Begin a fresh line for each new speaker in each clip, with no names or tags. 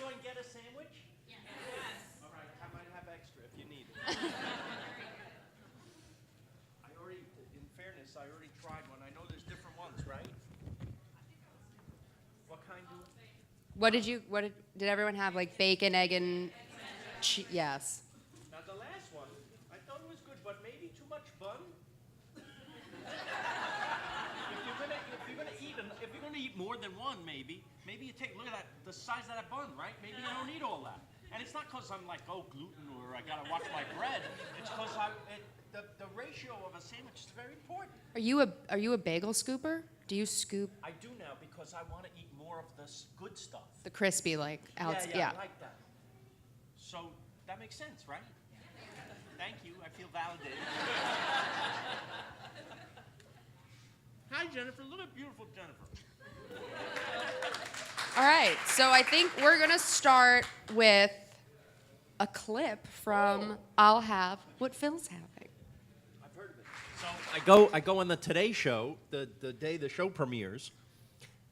everyone get a sandwich? Yes. All right, I might have extra if you need it. In fairness, I already tried one. I know there's different ones, right? What kind do?
Did everyone have like bacon, egg, and cheese? Yes.
Now the last one, I thought it was good, but maybe too much bun. If you're gonna eat more than one, maybe you take, look at that, the size of that bun, right? Maybe you don't need all that. And it's not because I'm like, oh, gluten, or I gotta watch my bread. It's because the ratio of a sandwich is very important.
Are you a bagel scooper? Do you scoop
I do now because I want to eat more of the good stuff.
the crispy like outside?
Yeah, I like that. So that makes sense, right? Thank you. I feel validated. Hi, Jennifer. Look at beautiful Jennifer.
All right, so I think we're gonna start with a clip from I'll Have What Phil's Having.
I've heard of it. So I go on the Today Show the day the show premieres,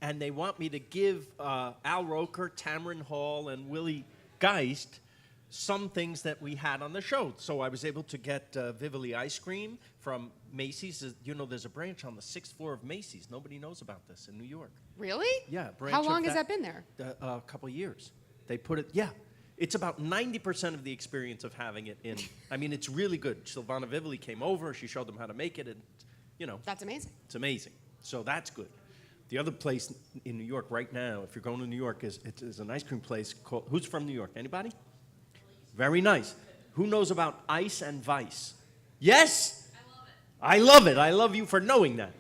and they want me to give Al Roker, Tamron Hall, and Willie Geist some things that we had on the show. So I was able to get Vivoli ice cream from Macy's. You know, there's a branch on the 6th floor of Macy's. Nobody knows about this in New York.
Really?
Yeah, branch
How
of
long has that been there?
A couple of years. They put it, yeah. It's about 90% of the experience of having it in. I mean, it's really good. Silvana Vivoli came over. She showed them how to make it, and, you know.
That's amazing.
It's amazing. So that's good. The other place in New York right now, if you're going to New York, is an ice cream place called, who's from New York? Anybody? Very nice. Who knows about Ice and Vice? Yes? I love it. I love you for knowing that.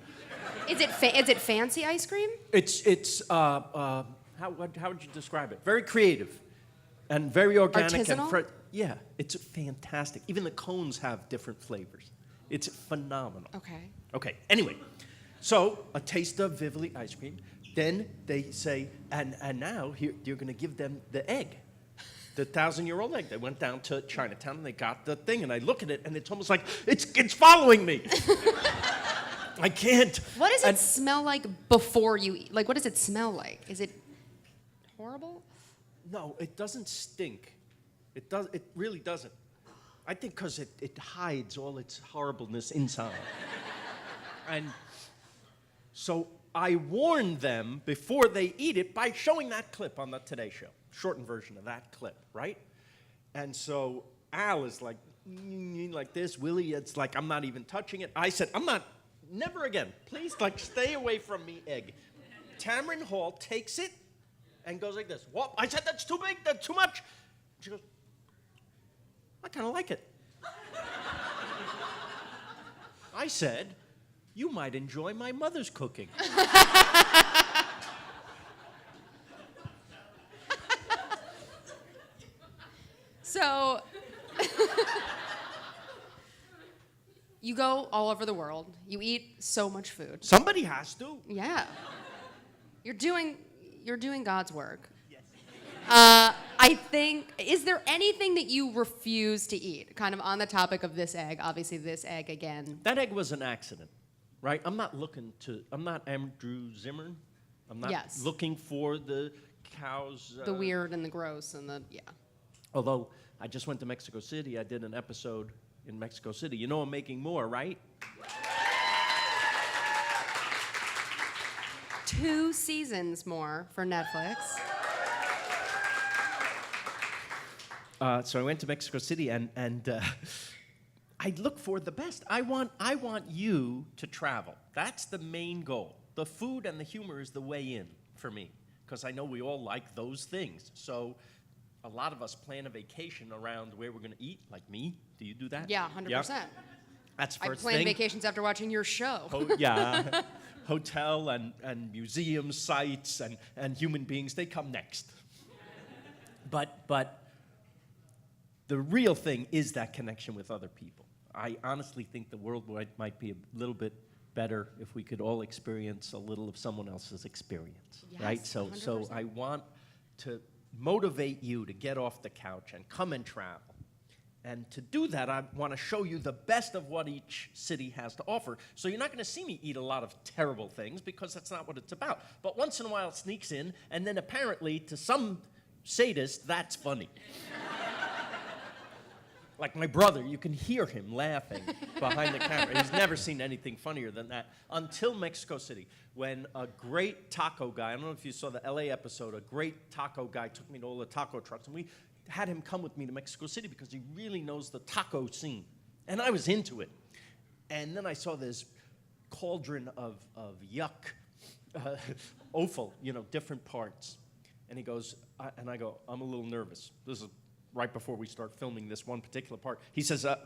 Is it fancy ice cream?
How would you describe it? Very creative and very organic.
Artisanal?
Yeah, it's fantastic. Even the cones have different flavors. It's phenomenal.
Okay.
Okay, anyway. So, a taste of Vivoli ice cream. Then they say, and now here you're going to give them the egg. The 1,000-year-old egg. They went down to Chinatown and they got the thing, and I look at it and it's almost like it's following me. I can't.
What does it smell like before you eat? Like, what does it smell like? Is it horrible?
No, it doesn't stink. It really doesn't. I think because it hides all its horribleness inside. And so I warn them before they eat it by showing that clip on the Today Show. Shortened version of that clip, right? And so Al is like this. Willie, it's like, I'm not even touching it. I said, never again. Please, like, stay away from me, egg. Tamron Hall takes it and goes like this. What? I said, that's too big, that's too much. She goes, I kind of like it. I said, you might enjoy my mother's cooking.
So, you go all over the world. You eat so much food.
Somebody has to.
Yeah. You're doing God's work.
Yes.
I think, is there anything that you refuse to eat? Kind of on the topic of this egg, obviously this egg again.
That egg was an accident, right? I'm not Andrew Zimmern. I'm not looking for the cows.
The weird and the gross and the, yeah.
Although I just went to Mexico City. I did an episode in Mexico City. You know I'm making more, right?
2 seasons more for Netflix.
So I went to Mexico City, and I look for the best. I want you to travel. That's the main goal. The food and the humor is the way in for me, because I know we all like those things. So a lot of us plan a vacation around where we're going to eat, like me. Do you do that?
Yeah, 100%.
Yep. That's first
I plan
thing.
vacations after watching your show.
Yeah. Hotel and museum sites and human beings, they come next. But the real thing is that connection with other people. I honestly think the world might be a little bit better if we could all experience a little of someone else's experience,
yes,
right? So
100%.
I want to motivate you to get off the couch and come and travel. And to do that, I want to show you the best of what each city has to offer. So you're not going to see me eat a lot of terrible things, because that's not what it's about. But once in a while it sneaks in, and then apparently to some sadist, that's funny. Like my brother, you can hear him laughing behind the camera. He's never seen anything funnier than that until Mexico City, when a great taco guy, I don't know if you saw the LA episode, a great taco guy took me to all the taco trucks, and we had him come with me to Mexico City because he really knows the taco scene. And I was into it. And then I saw this cauldron of yuck, offal, different parts. And he goes, and I go, I'm a little nervous. This is right before we start filming this one particular part. He says, I'm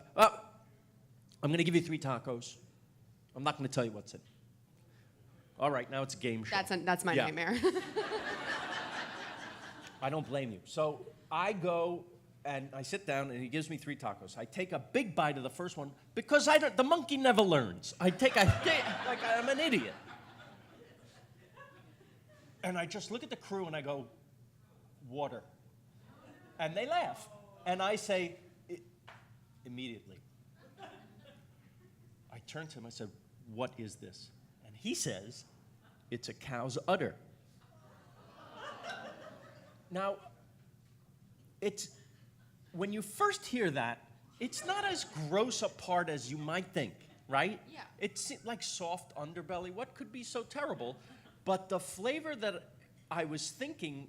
going to give you 3 tacos. I'm not going to tell you what's in. All right, now it's a game show.
That's my nightmare.
I don't blame you. So I go and I sit down and he gives me 3 tacos. I take a big bite of the first one because the monkey never learns. Like I'm an idiot. And I just look at the crew and I go, water. And they laugh. And I say, immediately. I turn to him, I said, what is this? And he says, it's a cow's udder. Now, when you first hear that, it's not as gross a part as you might think, right?
Yeah.
It's like soft underbelly. What could be so terrible? But the flavor that I was tasting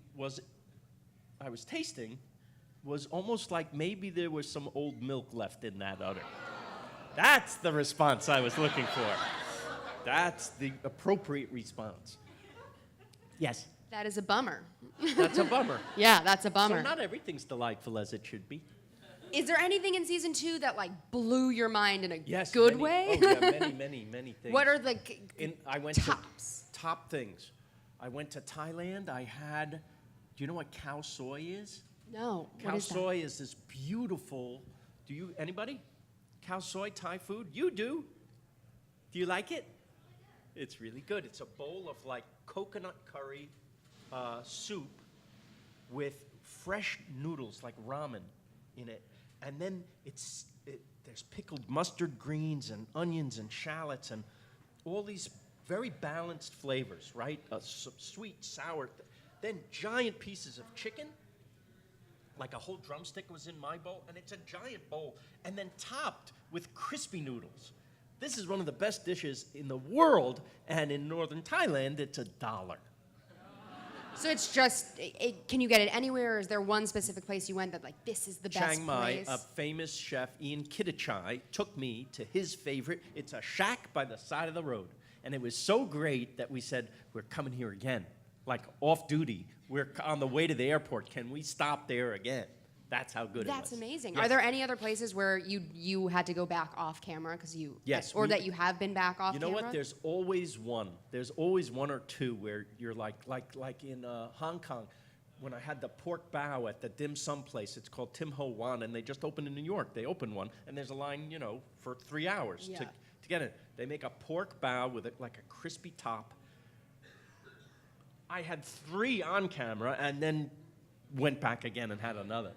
was almost like maybe there was some old milk left in that udder. That's the response I was looking for. That's the appropriate response. Yes?
That is a bummer.
That's a bummer.
Yeah, that's a bummer.
So not everything's delightful as it should be.
Is there anything in season 2 that blew your mind in a
many,
good way?
Oh, yeah, many things.
What are the tops?
Top things. I went to Thailand. Do you know what khao soy is?
No.
Khao soy is this beautiful, anybody? Khao soy, Thai food? You do. Do you like it? It's really good. It's a bowl of coconut curry soup with fresh noodles like ramen in it. And then there's pickled mustard greens and onions and shallots and all these very balanced flavors, right? Sweet, sour. Then giant pieces of chicken, like a whole drumstick was in my bowl, and it's a giant bowl. And then topped with crispy noodles. This is one of the best dishes in the world, and in northern Thailand, it's $1.
So it's just, can you get it anywhere, or is there one specific place you went that this is the best
Chiang Mai,
place?
a famous chef, Ian Kittichai, took me to his favorite. It's a shack by the side of the road. And it was so great that we said, we're coming here again. Off duty. We're on the way to the airport. Can we stop there again? That's how good it was.
That's amazing.
Yes.
Are there any other places where you had to go back off camera because
Yes,
that you have been back off camera?
You know what? There's always one. There's always one or two where you're like in Hong Kong, when I had the pork bao at the dim sum place. It's called Tim Ho Wan, and they just opened in New York. They opened one, and there's a line, for 3 hours to get it. They make a pork bao with a crispy top. I had 3 on camera, and then went back again and had another.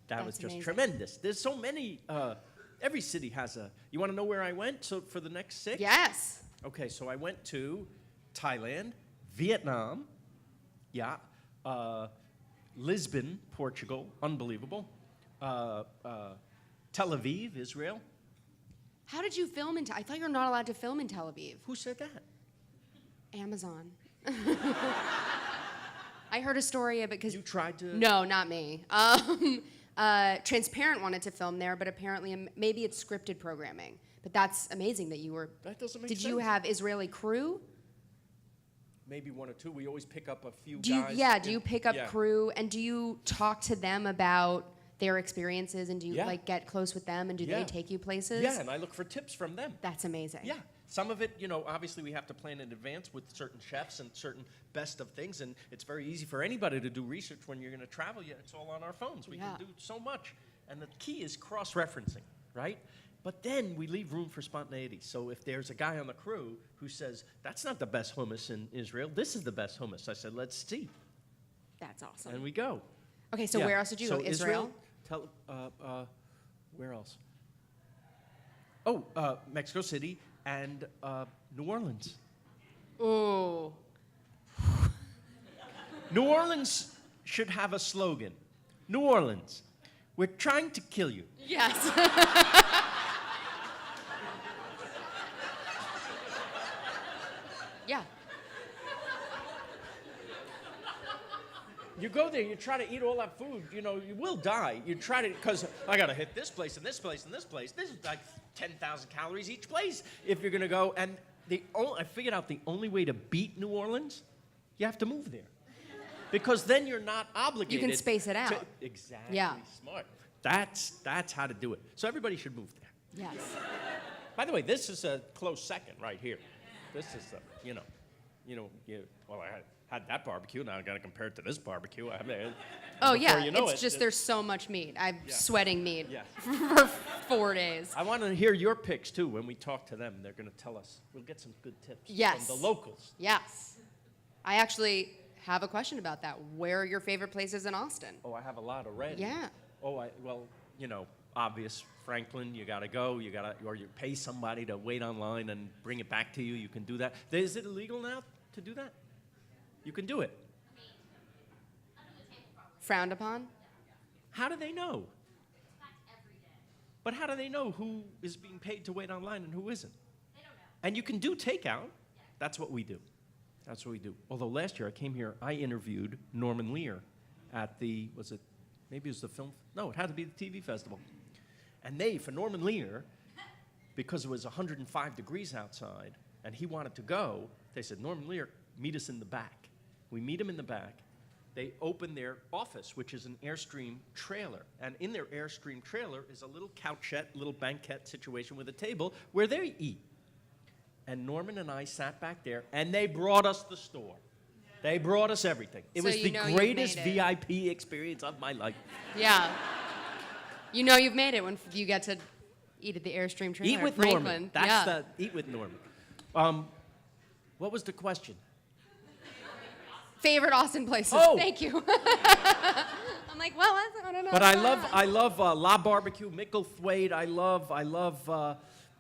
That was just tremendous. There's so many. Every city has a. You want to know where I went? So for the next 6?
Yes.
Okay, so I went to Thailand, Vietnam, Lisbon, Portugal, unbelievable. Tel Aviv, Israel.
How did you film in? I thought you were not allowed to film in Tel Aviv.
Who said that?
Amazon. I heard a story because
you tried to.
No, not me. Transparent wanted to film there, but apparently maybe it's scripted programming. But that's amazing that you were.
That doesn't make sense.
Did you have Israeli crew?
Maybe 1 or 2. We always pick up a few guys.
Do you pick up crew, and do you talk to them about their experiences, and do you get close with them, and do they take you places?
Yeah, and I look for tips from them.
That's amazing.
Yeah. Some of it, obviously we have to plan in advance with certain chefs and certain best of things, and it's very easy for anybody to do research when you're going to travel. It's all on our phones. We can do so much. And the key is cross-referencing, right? But then we leave room for spontaneity. So if there's a guy on the crew who says, that's not the best hummus in Israel, this is the best hummus, I said, let's see.
That's awesome.
And we go.
Okay, so where else did you go? Israel?
Where else? Oh, Mexico City and New Orleans.
Oh.
New Orleans should have a slogan. New Orleans, we're trying to kill you.
Yes. Yeah.
You go there, you try to eat all that food, you know, you will die. You try to, because I got to hit this place and this place and this place. This is like 10,000 calories each place if you're going to go. And I figured out the only way to beat New Orleans, you have to move there. Because then you're not obligated.
You can space it out.
Exactly.
Yeah.
Smart. That's how to do it. So everybody should move there.
Yes.
By the way, this is a close second right here. This is, I had that barbecue. Now I got to compare it to this barbecue. I mean,
Oh yeah,
you know
it's just there's so much meat. I'm sweating meat
Yeah.
for 4 days.
I want to hear your picks too. When we talk to them, they're going to tell us. We'll get some good tips
Yes.
from the locals.
Yes. I actually have a question about that. Where are your favorite places in Austin?
Oh, I have a lot already.
Yeah.
Oh, obvious. Franklin, you got to go. Or you pay somebody to wait online and bring it back to you. You can do that. Is it illegal now to do that? You can do it.
Frowned upon?
How do they know? But how do they know who is being paid to wait online and who isn't? They don't know. And you can do takeout. That's what we do. That's what we do. Although last year I came here, I interviewed Norman Lear at maybe it was the film, no, it had to be the TV festival. And for Norman Lear, because it was 105 degrees outside and he wanted to go, they said, Norman Lear, meet us in the back. We meet him in the back. They open their office, which is an Airstream trailer. And in their Airstream trailer is a little couchette, little banquette situation with a table where they eat. And Norman and I sat back there, and they brought us the store. They brought us everything. It was the greatest VIP experience of my life.
Yeah. You know you've made it when you get to eat at the Airstream trailer.
Eat with
Franklin.
Norman. That's eat with Norman. What was the question?
Favorite Austin places.
Oh.
Thank you. I'm like, well, I don't know.
But I love La Barbecue, Micklethwaite. I love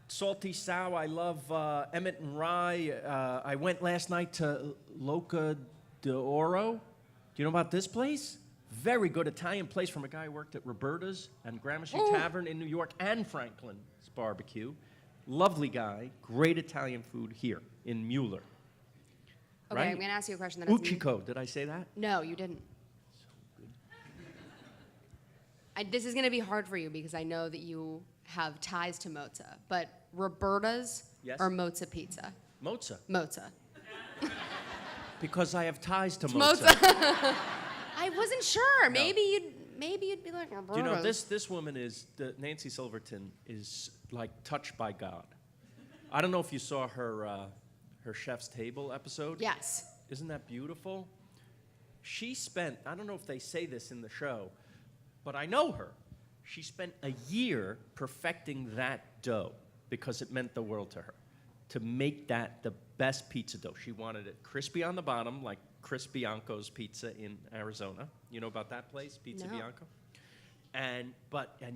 Salty Sow. I love Emmett and Rye. I went last night to Loca d'Oro. Do you know about this place? Very good Italian place from a guy who worked at Roberta's and Gramercy Tavern in New York and Franklin's Barbecue. Lovely guy. Great Italian food here in Mueller.
Okay,
Right?
I'm going to ask you a question that
Uchiko, did I say that?
No, you didn't. This is going to be hard for you because I know that you have ties to mozza, but Roberta's or mozza pizza?
Mozza.
Mozza.
Because I have ties to
Mozza.
mozza.
I wasn't sure. Maybe you'd be like Roberta's.
Do you know, this woman Nancy Silverton is like touched by God. I don't know if you saw her Chef's Table episode.
Yes.
Isn't that beautiful? She spent, I don't know if they say this in the show, but I know her. She spent a year perfecting that dough because it meant the world to her. To make that the best pizza dough. She wanted it crispy on the bottom, like Chris Bianco's Pizza in Arizona. You know about that place, Pizza
No.
Bianco? And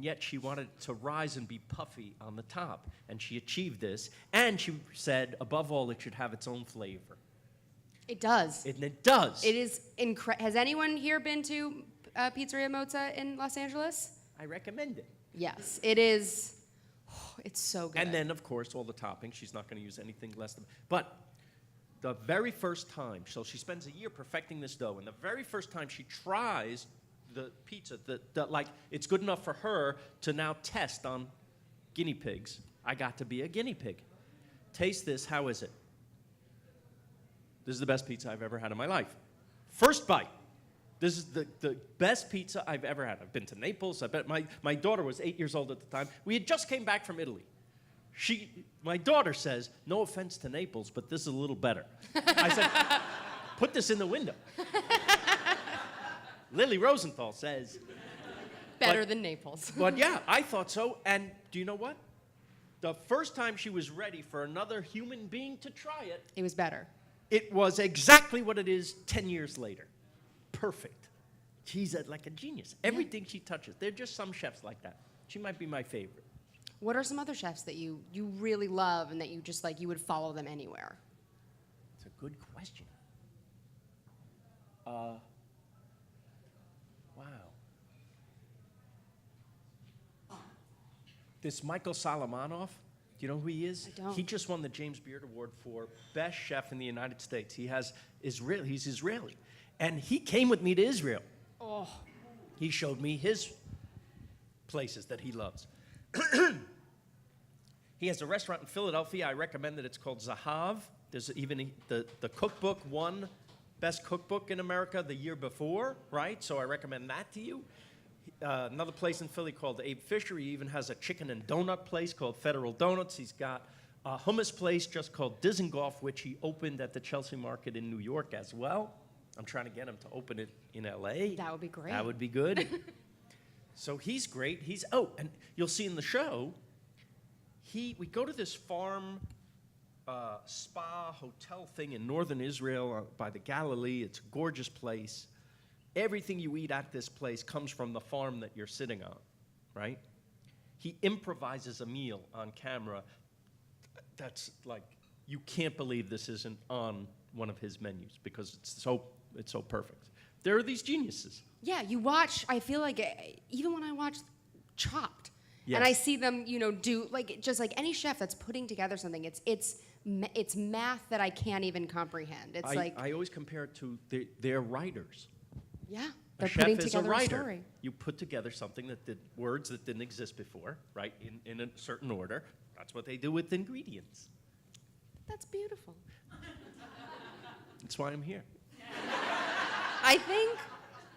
yet she wanted it to rise and be puffy on the top. And she achieved this. And she said, above all, it should have its own flavor.
It does.
And it does.
It is incredible. Has anyone here been to Pizzeria Mozza in Los Angeles?
I recommend it.
Yes, it is. It's so good.
And then, of course, all the toppings. She's not going to use anything less than. But the very first time, so she spends a year perfecting this dough, and the very first time she tries the pizza, like it's good enough for her to now test on guinea pigs. I got to be a guinea pig. Taste this. How is it? This is the best pizza I've ever had in my life. First bite. This is the best pizza I've ever had. I've been to Naples. I bet my daughter was 8 years old at the time. We had just came back from Italy. My daughter says, no offense to Naples, but this is a little better. I said, put this in the window. Lily Rosenthal says.
Better than Naples.
But yeah, I thought so. And do you know what? The first time she was ready for another human being to try it,
It was better.
it was exactly what it is 10 years later. Perfect. She's like a genius. Everything she touches. There are just some chefs like that. She might be my favorite.
What are some other chefs that you really love and that you just like you would follow them anywhere?
It's a good question. this Michael Solomonov, do you know who he is?
I don't.
He just won the James Beard Award for Best Chef in the United States. He's Israeli. And he came with me to Israel.
Oh.
He showed me his places that he loves. He has a restaurant in Philadelphia. I recommend it. It's called Zahav. There's even the cookbook won Best Cookbook in America the year before, right? So I recommend that to you. Another place in Philly called Abe Fisher. He even has a chicken and donut place called Federal Donuts. He's got a hummus place just called Dizengoff, which he opened at the Chelsea Market in New York as well. I'm trying to get him to open it in L.A.
That would be great.
That would be good. So he's great. And you'll see in the show, we go to this farm spa hotel thing in northern Israel by the Galilee. It's a gorgeous place. Everything you eat at this place comes from the farm that you're sitting on, right? He improvises a meal on camera that's like, you can't believe this isn't on one of his menus because it's so perfect. There are these geniuses.
Yeah, you watch, I feel like, even when I watch Chopped,
Yes.
and I see them, do, just like any chef that's putting together something, it's math that I can't even comprehend. It's
I always compare it to their writers.
yeah,
A
they're
chef
putting
is
together
a writer.
story.
You put together something words that didn't exist before, right, in a certain order. That's what they do with ingredients.
That's beautiful.
That's why I'm here.
I think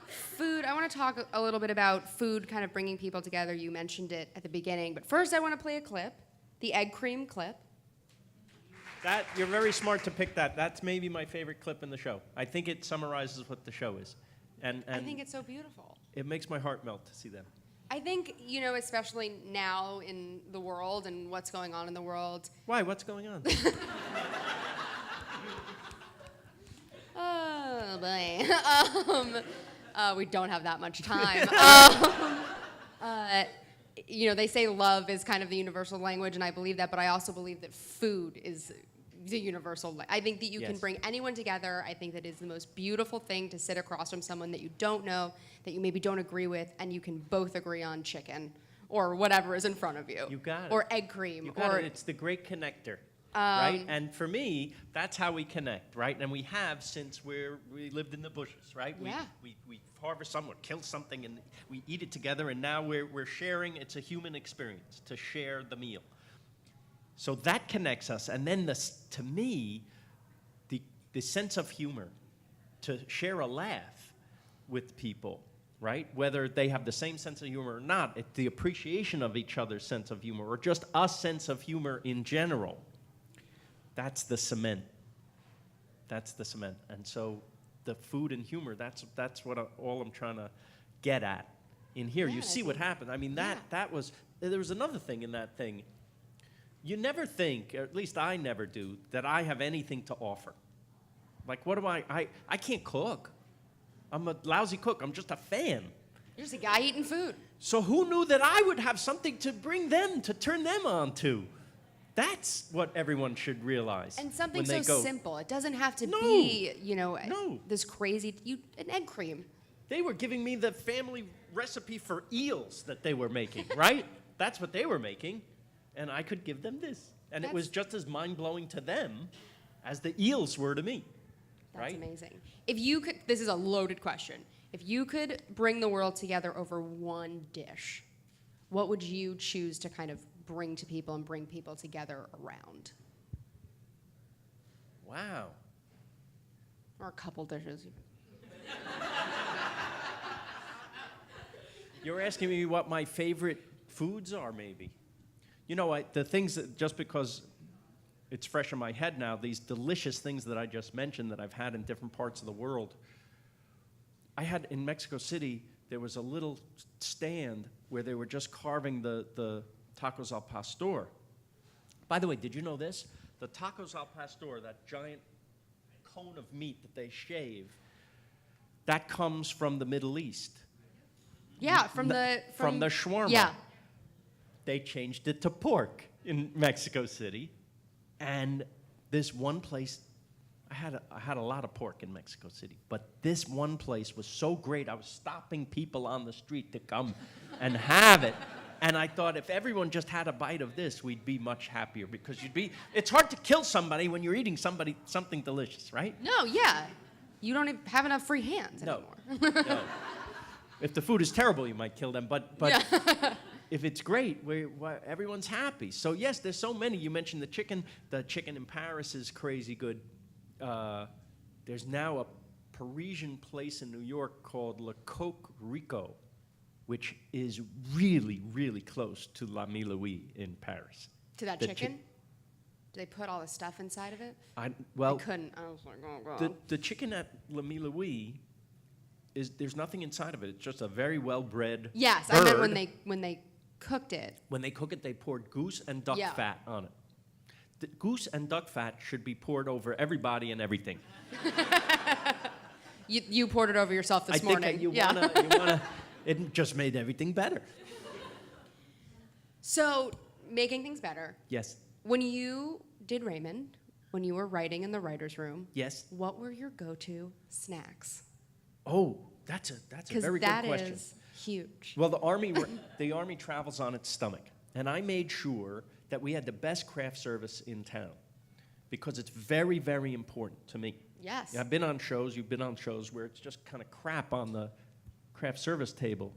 food, I want to talk a little bit about food kind of bringing people together. You mentioned it at the beginning, but first I want to play a clip, the egg cream clip.
You're very smart to pick that. That's maybe my favorite clip in the show. I think it summarizes what the show is. And
I think it's so beautiful.
it makes my heart melt to see them.
I think, especially now in the world and what's going on in the world.
Why? What's going on?
Oh, boy. We don't have that much time. They say love is kind of the universal language, and I believe that, but I also believe that food is the universal. I think that you can
Yes.
bring anyone together. I think that is the most beautiful thing to sit across from someone that you don't know, that you maybe don't agree with, and you can both agree on chicken or whatever is in front of you.
You got it.
Or egg cream.
You got
or
it. It's the great connector, right? And for me, that's how we connect, right? And we have since we lived in the bushes, right?
Yeah.
We harvest something, or kill something, and we eat it together, and now we're sharing. It's a human experience to share the meal. So that connects us. And then, to me, the sense of humor, to share a laugh with people, right? Whether they have the same sense of humor or not, the appreciation of each other's sense of humor, or just a sense of humor in general, that's the cement. That's the cement. And so the food and humor, that's what all I'm trying to get at in here.
Yeah,
You see what happened. I mean, there was another thing in that thing. You never think, or at least I never do, that I have anything to offer. Like, what do I can't cook. I'm a lousy cook. I'm just a fan.
You're just a guy eating food.
So who knew that I would have something to bring them, to turn them on to? That's what everyone should realize.
And something
when they
so
go.
simple. It doesn't have to
No.
be,
No.
this crazy, an egg cream.
They were giving me the family recipe for eels that they were making, right? That's what they were making. And I could give them this. And it was just as mind-blowing to them as the eels were to me.
That's
right?
amazing. If you could, this is a loaded question. If you could bring the world together over one dish, what would you choose to kind of bring to people and bring people together around?
Wow.
Or a couple dishes.
You're asking me what my favorite foods are, maybe. The things that, just because it's fresh in my head now, these delicious things that I just mentioned that I've had in different parts of the world. I had in Mexico City, there was a little stand where they were just carving the tacos al pastor. By the way, did you know this? The tacos al pastor, that giant cone of meat that they shave, that comes from the Middle East.
Yeah, from the
shawarma.
Yeah.
They changed it to pork in Mexico City, and this one place, I had a lot of pork in Mexico City, but this one place was so great, I was stopping people on the street to come and have it. And I thought if everyone just had a bite of this, we'd be much happier because it's hard to kill somebody when you're eating something delicious, right?
No, yeah. You don't even have enough free hands
No.
anymore.
No. If the food is terrible, you might kill them. But
Yeah.
if it's great, everyone's happy. So yes, there's so many. You mentioned the chicken. The chicken in Paris is crazy good. There's now a Parisian place in New York called Le Coq Rico, which is really, really close to La Mille Louis in Paris.
To that chicken? Do they put all the stuff inside of it? I
Well,
couldn't. I was like, oh, God.
the chicken at La Mille Louis there's nothing inside of it. It's just a very well-bred
Yes,
bird.
I meant when they cooked it.
When they cook it, they poured goose and duck
Yeah.
fat on it. The goose and duck fat should be poured over everybody and everything.
You poured it over yourself this morning.
I think you
yeah.
wanna. It just made everything better.
So, making things better.
Yes.
When you did Raymond, when you were writing in the writer's room,
Yes.
what were your go-to snacks?
Oh, that's a very good question.
Because that is huge.
Well, the army travels on its stomach, and I made sure that we had the best craft service in town because it's very, very important to me.
Yes.
I've been on shows. You've been on shows where it's just kind of crap on the craft service table.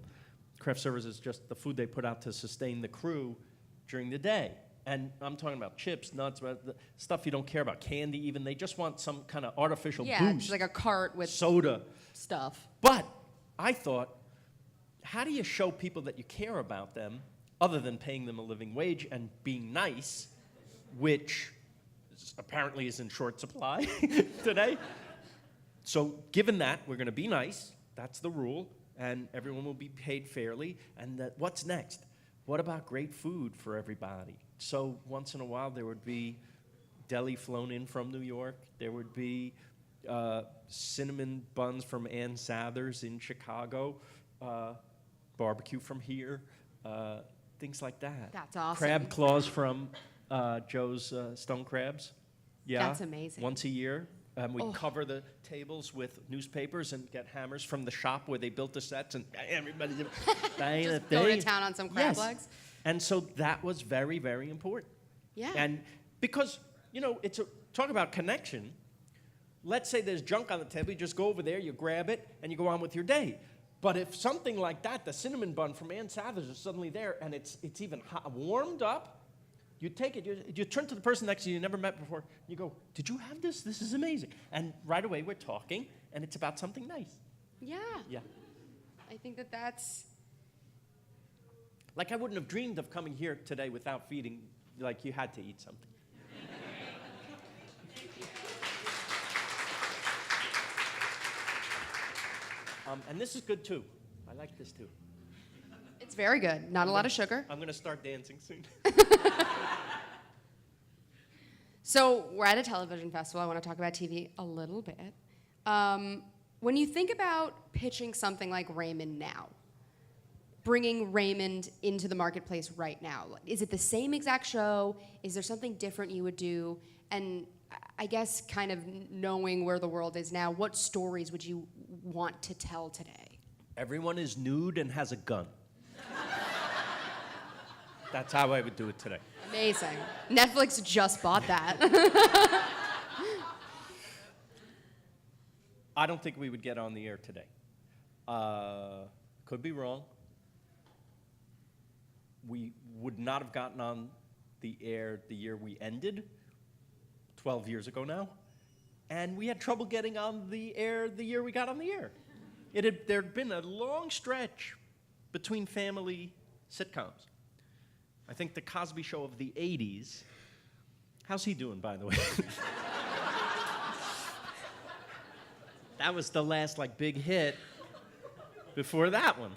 Craft service is just the food they put out to sustain the crew during the day. And I'm talking about chips, nuts, the stuff you don't care about, candy even. They just want some kind of artificial
Yeah,
boost.
just like a cart with
soda.
stuff.
But I thought, how do you show people that you care about them other than paying them a living wage and being nice, which apparently is in short supply today? So given that, we're going to be nice. That's the rule. And everyone will be paid fairly. And what's next? What about great food for everybody? So once in a while, there would be deli flown in from New York. There would be cinnamon buns from Ann Sather's in Chicago, barbecue from here, things like that.
That's awesome.
Crab claws from Joe's Stone Crabs. Yeah,
That's amazing.
Once a year. We'd cover the tables with newspapers and get hammers from the shop where they built the sets, and everybody
Just go to town on some crab
Yes.
legs.
And so that was very, very important.
Yeah.
And because, talk about connection. Let's say there's junk on the table, you just go over there, you grab it, and you go on with your day. But if something like that, the cinnamon bun from Ann Sather's is suddenly there, and it's even hot, warmed up, you take it, you turn to the person next to you never met before, you go, did you have this? This is amazing. And right away we're talking, and it's about something nice.
Yeah.
Yeah.
I think that's...
Like I wouldn't have dreamed of coming here today without feeding, like you had to eat something. And this is good too. I like this too.
It's very good. Not a lot of sugar.
I'm going to start dancing soon.
So we're at a television festival. I want to talk about TV a little bit. When you think about pitching something like Raymond now, bringing Raymond into the marketplace right now, is it the same exact show? Is there something different you would do? And I guess kind of knowing where the world is now, what stories would you want to tell today?
Everyone is nude and has a gun. That's how I would do it today.
Amazing. Netflix just bought that.
I don't think we would get on the air today. Could be wrong. We would not have gotten on the air the year we ended, 12 years ago now. And we had trouble getting on the air the year we got on the air. There'd been a long stretch between family sitcoms. I think the Cosby Show of the 80s. How's he doing, by the way? That was the last, big hit before that one.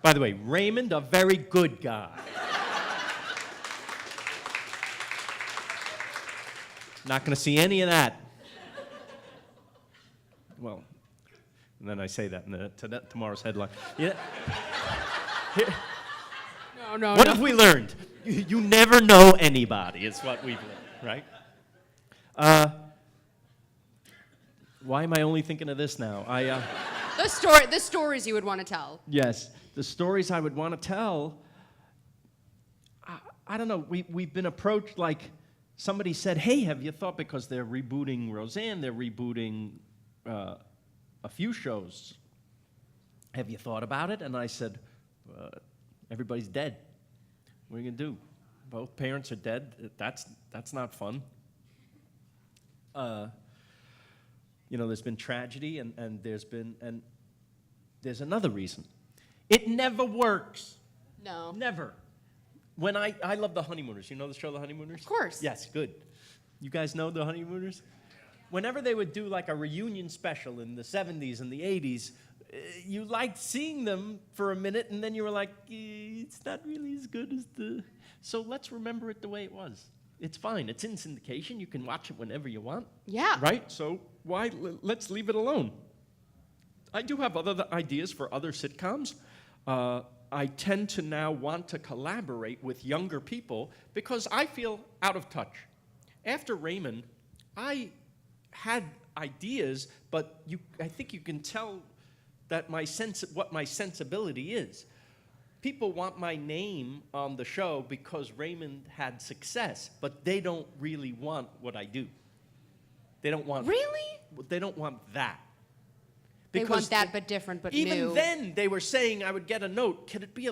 By the way, Raymond, a very good guy. Not going to see any of that. Well, and then I say that in tomorrow's headline. Yeah.
No.
What have we learned? You never know anybody, is what we've learned, right? Why am I only thinking of this now?
The stories you would want to tell.
Yes, the stories I would want to tell. I don't know. We've been approached like somebody said, "Hey, have you thought, because they're rebooting Roseanne, they're rebooting a few shows. Have you thought about it?" And I said, "Everybody's dead. What are you gonna do? Both parents are dead. That's not fun." There's been tragedy, and there's another reason. It never works.
No.
Never. When I love The Honeymooners. You know the show The Honeymooners?
Of course.
Yes, good. You guys know The Honeymooners? Whenever they would do like a reunion special in the 70s and the 80s, you liked seeing them for a minute, and then you were like, it's not really as good as the... So let's remember it the way it was. It's fine. It's in syndication. You can watch it whenever you want.
Yeah.
Right? So let's leave it alone. I do have other ideas for other sitcoms. I tend to now want to collaborate with younger people because I feel out of touch. After Raymond, I had ideas, but I think you can tell that what my sensibility is. People want my name on the show because Raymond had success, but they don't really want what I do. They don't want...
Really?
They don't want that.
They want that, but different, but
even
new.
Even then, they were saying I would get a note, could it be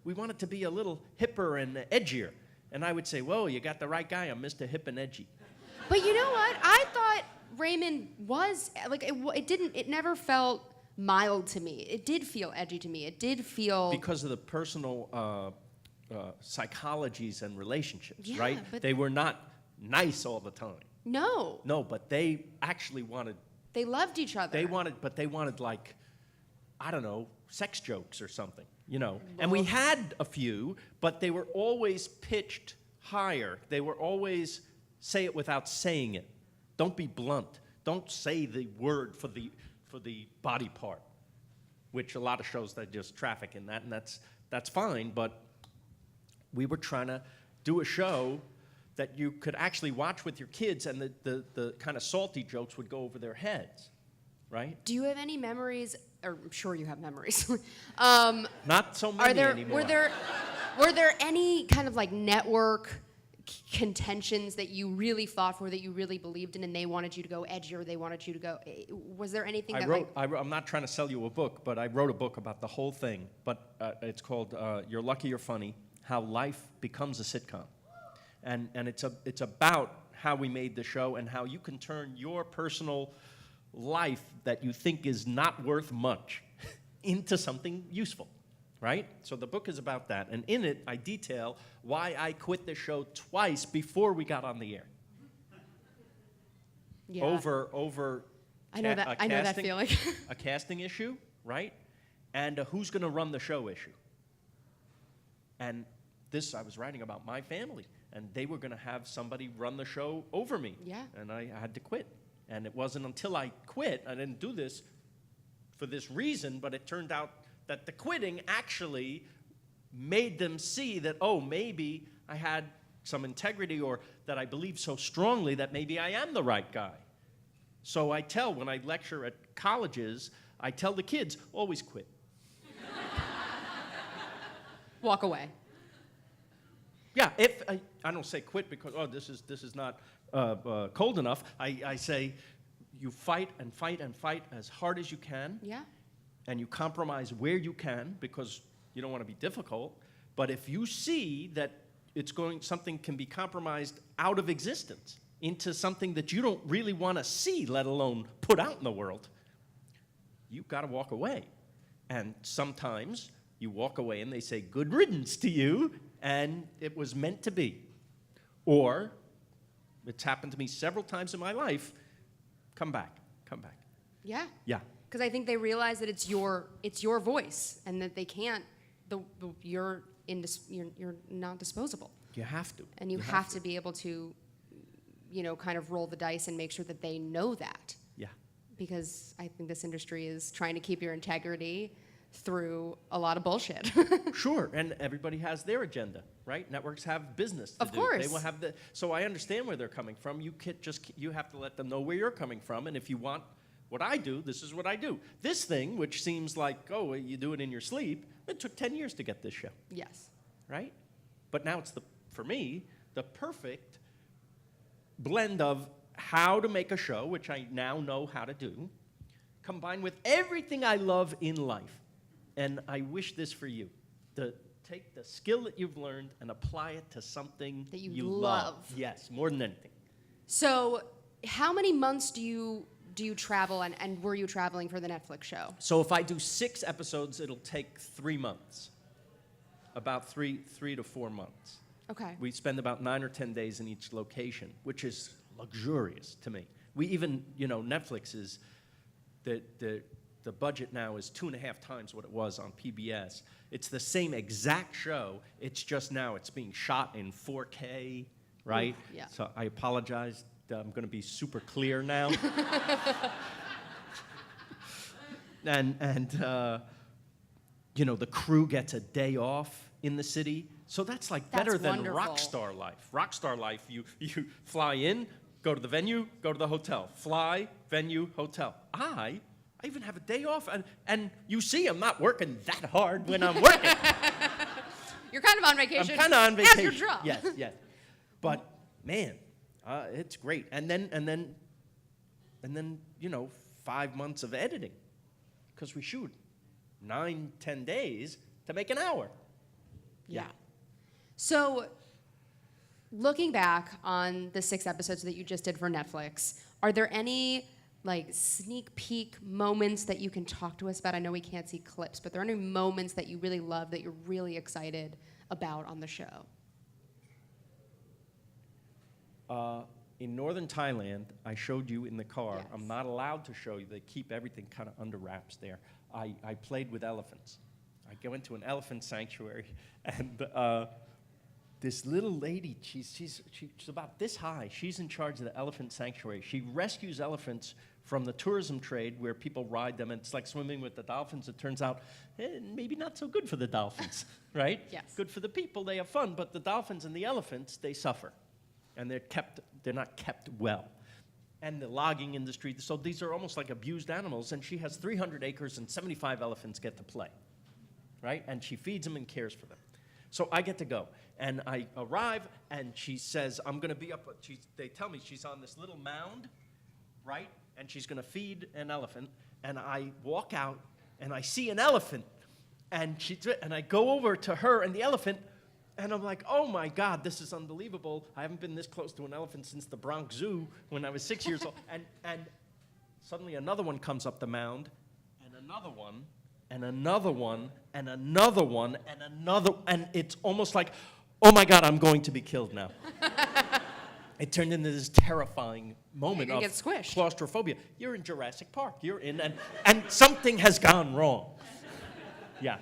we want it to be a little hipper and edgier. And I would say, whoa, you got the right guy, I'm Mr. Hip and Edgy.
But you know what? I thought Raymond was, like, it never felt mild to me. It did feel edgy to me. It did feel...
Because of the personal psychologies and relationships,
Yeah,
right?
but
they were not nice all the time.
No.
No, but they actually wanted...
They loved each other.
They wanted like, I don't know, sex jokes or something, And we had a few, but they were always pitched higher. They were always say it without saying it. Don't be blunt. Don't say the word for the body part, which a lot of shows that just traffic in that, and that's fine. But we were trying to do a show that you could actually watch with your kids, and the kind of salty jokes would go over their heads, right?
Do you have any memories? Or I'm sure you have memories.
Not so many anymore.
Were there any kind of like network contentions that you really fought for, that you really believed in, and they wanted you to go edgy, or they wanted you to go? Was there anything
I'm not trying to sell you a book, but I wrote a book about the whole thing. But it's called "You're Lucky You're Funny: How Life Becomes a Sitcom." And it's about how we made the show and how you can turn your personal life that you think is not worth much into something useful, right? So the book is about that. And in it, I detail why I quit the show twice before we got on the air.
Yeah.
Over
I know that feeling.
A casting issue, right? And a who's going to run the show issue. And this, I was writing about my family. And they were going to have somebody run the show over me.
Yeah.
And I had to quit. And it wasn't until I quit, I didn't do this for this reason, but it turned out that the quitting actually made them see that, oh, maybe I had some integrity, or that I believe so strongly that maybe I am the right guy. So when I lecture at colleges, I tell the kids, always quit.
Walk away.
Yeah, if I don't say quit because, this is not cold enough. I say you fight and fight and fight as hard as you can.
Yeah.
And you compromise where you can because you don't want to be difficult. But if you see that something can be compromised out of existence into something that you don't really want to see, let alone put out in the world, you've got to walk away. And sometimes you walk away and they say, good riddance to you, and it was meant to be. Or, it's happened to me several times in my life, come back.
Yeah.
Yeah.
Because I think they realize that it's your voice, and that they can't, you're not disposable.
You have to.
And you have to be able to, kind of roll the dice and make sure that they know that.
Yeah.
Because I think this industry is trying to keep your integrity through a lot of bullshit.
Sure, and everybody has their agenda, right? Networks have business to do.
Of course.
They will have so I understand where they're coming from. You have to let them know where you're coming from, and if you want What I do, this is what I do. This thing, which seems like, oh, you do it in your sleep, it took 10 years to get this show,
Yes.
right? But now it's, for me, the perfect blend of how to make a show, which I now know how to do, combined with everything I love in life. And I wish this for you. Take the skill that you've learned and apply it to something
That you
love.
love.
Yes, more than anything.
So, how many months do you travel, and were you traveling for the Netflix show?
So if I do 6 episodes, it'll take 3 months. About 3 to 4 months.
Okay.
We spend about 9 or 10 days in each location, which is luxurious to me. We even, Netflix is, the budget now is 2.5 times what it was on PBS. It's the same exact show, it's just now it's being shot in 4K, right?
Ooh, yeah.
So I apologize, I'm gonna be super clear now. and the crew gets a day off in the city. So that's like
That's
better than
wonderful.
rock star life. Rock star life, you fly in, go to the venue, go to the hotel. Fly, venue, hotel. I even have a day off, and you see I'm not working that hard when I'm working.
You're kind of on vacation.
I'm kind of on vacation.
As your job.
Yes. But man, it's great. And then 5 months of editing, because we shoot 9-10 days to make an hour.
Yeah. So, looking back on the 6 episodes that you just did for Netflix, are there any sneak peek moments that you can talk to us about? I know we can't see clips, but are there any moments that you really love that you're really excited about on the show?
In northern Thailand, I showed you in the car.
Yes.
I'm not allowed to show you. They keep everything kind of under wraps there. I played with elephants. I go into an elephant sanctuary, and this little lady, she's about this high. She's in charge of the elephant sanctuary. She rescues elephants from the tourism trade where people ride them, and it's like swimming with the dolphins. It turns out maybe not so good for the dolphins, right?
Yes.
Good for the people, they have fun, but the dolphins and the elephants, they suffer. And they're not kept well. And the logging industry, so these are almost like abused animals, and she has 300 acres and 75 elephants get to play, right? And she feeds them and cares for them. So I get to go, and I arrive, and she says, I'm gonna be up, they tell me she's on this little mound, right? And she's gonna feed an elephant, and I walk out, and I see an elephant, and I go over to her and the elephant, and I'm like, oh my God, this is unbelievable. I haven't been this close to an elephant since the Bronx Zoo when I was 6 years old. And suddenly another one comes up the mound, and another one, and another one, and another one, and another, and it's almost like, oh my God, I'm going to be killed now. It turned into this terrifying moment of
get squished.
claustrophobia. You're in Jurassic Park. You're in, and something has gone wrong. Yeah.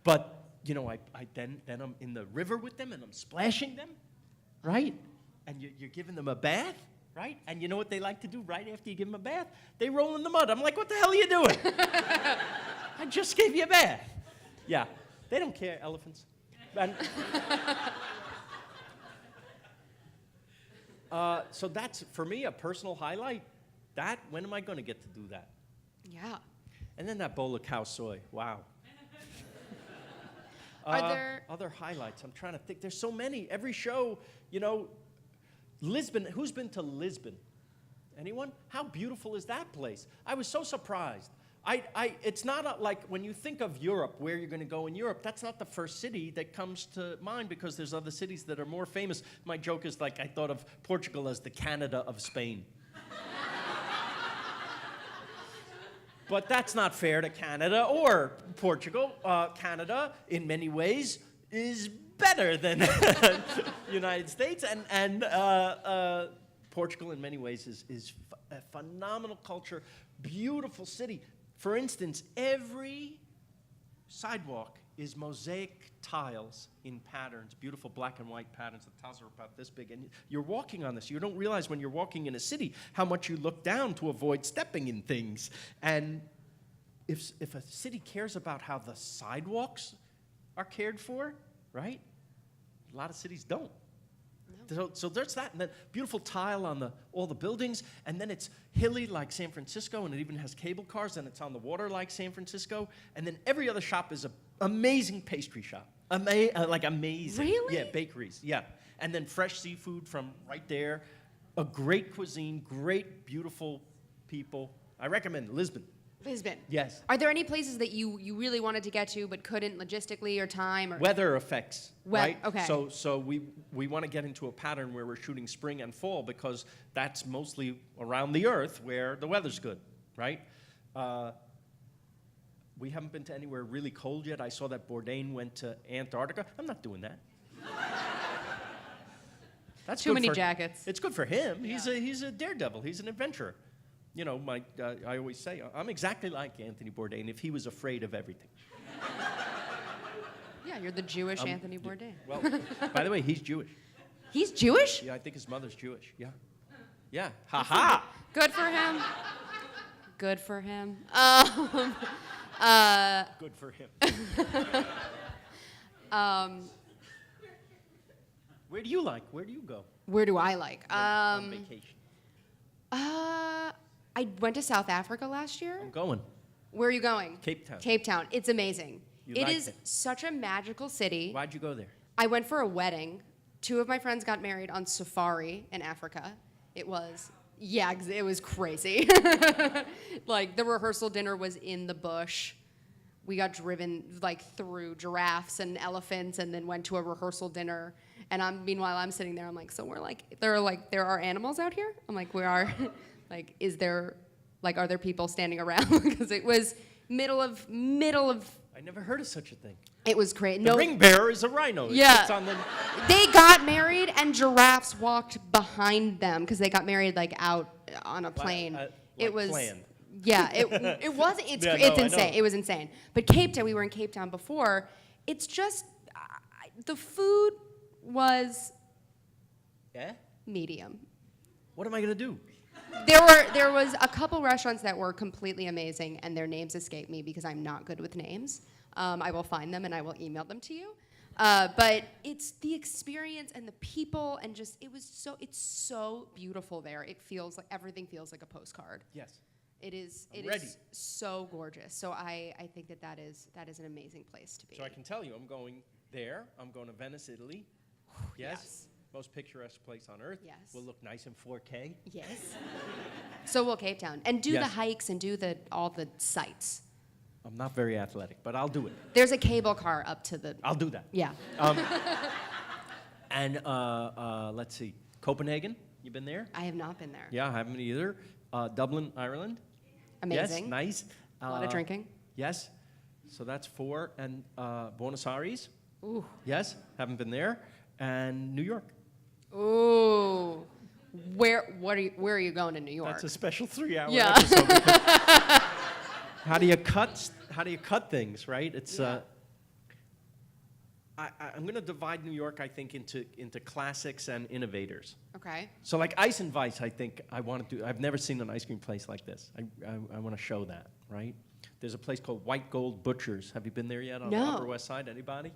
But then I'm in the river with them, and I'm splashing them, right? And you're giving them a bath, right? And you know what they like to do right after you give them a bath? They roll in the mud. I'm like, what the hell are you doing? I just gave you a bath. Yeah, they don't care, elephants. And, so that's, for me, a personal highlight. When am I going to get to do that?
Yeah.
And then that bowl of cow soy, wow.
Are there
other highlights? I'm trying to think. There's so many. Every show, Lisbon. Who's been to Lisbon? Anyone? How beautiful is that place? I was so surprised. It's not like when you think of Europe, where you're going to go in Europe, that's not the first city that comes to mind because there's other cities that are more famous. My joke is I thought of Portugal as the Canada of Spain. But that's not fair to Canada or Portugal. Canada, in many ways, is better than the United States, and Portugal, in many ways, is a phenomenal culture, beautiful city. For instance, every sidewalk is mosaic tiles in patterns, beautiful black and white patterns. The tiles are about this big, and you're walking on this. You don't realize when you're walking in a city how much you look down to avoid stepping in things. And if a city cares about how the sidewalks are cared for, right? A lot of cities don't. So there's that, and then beautiful tile on all the buildings, and then it's hilly like San Francisco, and it even has cable cars, and it's on the water like San Francisco, and then every other shop is an amazing pastry shop, like amazing.
Really?
Yeah, bakeries, yeah. And then fresh seafood from right there, a great cuisine, great, beautiful people. I recommend Lisbon.
Lisbon.
Yes.
Are there any places that you really wanted to get to but couldn't logistically or time? Or
Weather affects, right?
Okay.
So we want to get into a pattern where we're shooting spring and fall because that's mostly around the earth where the weather's good, right? We haven't been to anywhere really cold yet. I saw that Bourdain went to Antarctica. I'm not doing that. That's
Too many jackets.
It's good for him. He's a daredevil. He's an adventurer. You know, I always say, I'm exactly like Anthony Bourdain if he was afraid of everything.
Yeah, you're the Jewish Anthony Bourdain.
Well, by the way, he's Jewish.
He's Jewish?
Yeah, I think his mother's Jewish. Yeah. Yeah. Ha ha.
Good for him. Good for him.
Good for him. Where do you like? Where do you go
Where do I like?
on vacation?
I went to South Africa last year.
I'm going.
Where are you going?
Cape Town.
Cape Town. It's amazing.
You
It
liked
is
it?
such a magical city.
Why'd you go there?
I went for a wedding. 2 of my friends got married on safari in Africa. It was crazy. Like the rehearsal dinner was in the bush. We got driven like through giraffes and elephants and then went to a rehearsal dinner. And meanwhile I'm sitting there, I'm like, so there are animals out here? I'm like, we are. Like, are there people standing around? Because it was middle of.
I never heard of such a thing.
It was crazy.
The ring bearer is a rhino. It
Yeah.
sits on the.
They got married and giraffes walked behind them because they got married like out on a plane.
Like planned.
Yeah, it wasn't. It's
Yeah, no, I
insane.
know.
It was insane. But Cape Town, we were in Cape Town before. It's just the food was
Yeah?
medium.
What am I going to do?
There was a couple restaurants that were completely amazing, and their names escape me because I'm not good with names. I will find them and I will email them to you. But it's the experience and the people, and just it's so beautiful there. It feels like everything feels like a postcard.
Yes.
It is
ready.
so gorgeous. So I think that is an amazing place to be.
So I can tell you, I'm going there. I'm going to Venice, Italy. Yes. Most picturesque place on earth.
Yes.
Will look nice in 4K.
Yes. So will Cape Town, and do the
Yes.
hikes and do all the sites.
I'm not very athletic, but I'll do it.
There's a cable car up to the.
I'll do that.
Yeah.
And let's see, Copenhagen. You been there?
I have not been there.
Yeah, I haven't either. Dublin, Ireland.
Amazing.
Yes, nice.
A lot of drinking.
Yes. So that's 4. And Buenos Aires.
Ooh.
Yes, haven't been there. And New York.
Ooh. Where are you going in New York?
That's a special 3-hour
Yeah.
episode. because how do you cut things, right? It's I'm going to divide New York, I think, into classics and innovators.
Okay.
So like Ice and Vice, I think I want to do. I've never seen an ice cream place like this. I want to show that, right? There's a place called White Gold Butchers. Have you been there yet on the
No.
Upper West Side? Anybody?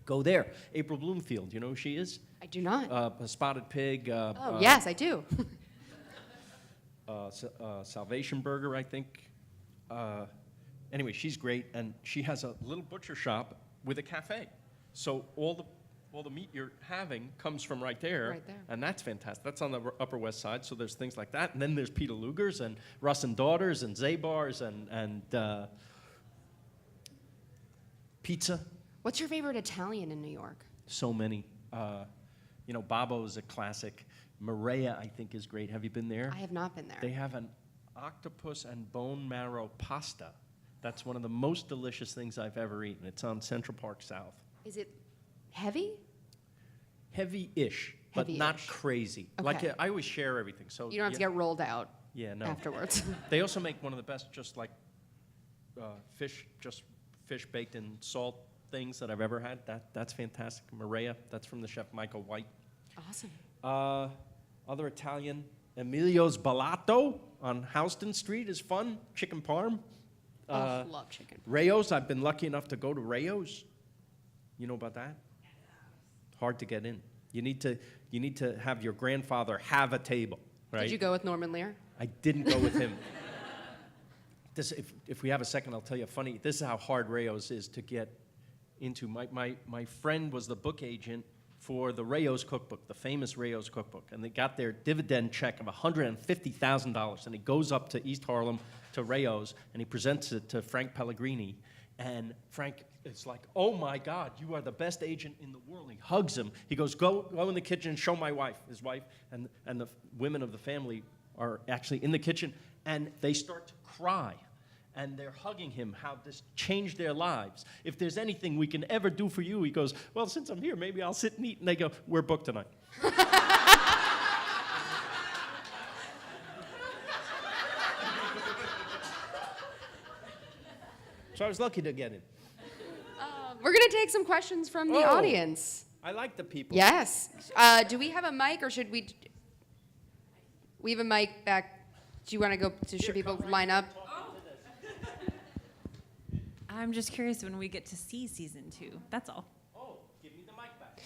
Go there. April Bloomfield, you know who she is?
I do not.
A Spotted Pig.
Yes, I do.
Salvation Burger, I think. Anyway, she's great, and she has a little butcher shop with a cafe. So all the meat you're having comes from right there.
Right there.
And that's fantastic. That's on the Upper West Side, so there's things like that. And then there's Peter Luger's and Russ and Daughters and Zabar's and pizza.
What's your favorite Italian in New York?
So many. Babbo is a classic. Maria, I think, is great. Have you been there?
I have not been there.
They have an octopus and bone marrow pasta. That's one of the most delicious things I've ever eaten. It's on Central Park South.
Is it heavy?
Heavy-ish, but not crazy.
Okay.
Like I always share everything. So
You don't have to get rolled out
no.
afterwards.
They also make one of the best, just like fish baked in salt things that I've ever had. That's fantastic. Maria, that's from the chef Michael White.
Awesome.
Other Italian, Emilio's Ballato on Houston Street is fun. Chicken parm.
Love chicken.
Rayo's, I've been lucky enough to go to Rayo's. You know about that? Hard to get in. You need to have your grandfather have a table, right?
Did you go with Norman Lear?
I didn't go with him. If we have a second, I'll tell you funny. This is how hard Rayo's is to get into. My friend was the book agent for the Rayo's cookbook, the famous Rayo's cookbook, and they got their dividend check of $150,000, and he goes up to East Harlem to Rayo's, and he presents it to Frank Pellegrini, and Frank is like, "Oh my God, you are the best agent in the world." He hugs him. He goes, "Go in the kitchen and show my wife." His wife and the women of the family are actually in the kitchen, and they start to cry. And they're hugging him, how this changed their lives. "If there's anything we can ever do for you," he goes, "well, since I'm here, maybe I'll sit and eat." And they go, "We're booked tonight." So I was lucky to get in.
We're going to take some questions from the audience.
I like the people.
Yes. Do we have a mic, or should we? We have a mic back. Do you want to go? Should people line up?
I'm just curious when we get to see season 2. That's all.
Oh, give me the mic back.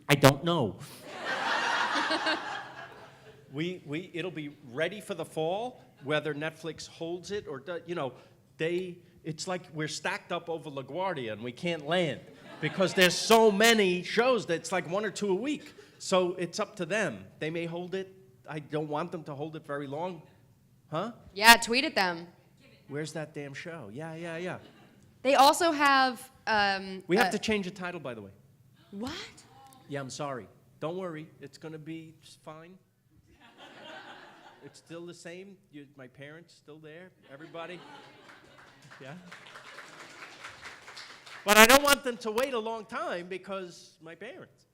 I don't know. It'll be ready for the fall, whether Netflix holds it or it's like we're stacked up over LaGuardia and we can't land because there's so many shows that it's like 1 or 2 a week. So it's up to them. They may hold it. I don't want them to hold it very long. Huh?
Yeah, tweet at them.
Where's that damn show? Yeah.
They also have.
We have to change the title, by the way.
What?
Yeah, I'm sorry. Don't worry. It's going to be fine. It's still the same. My parents still there. Everybody. Yeah. But I don't want them to wait a long time because my parents.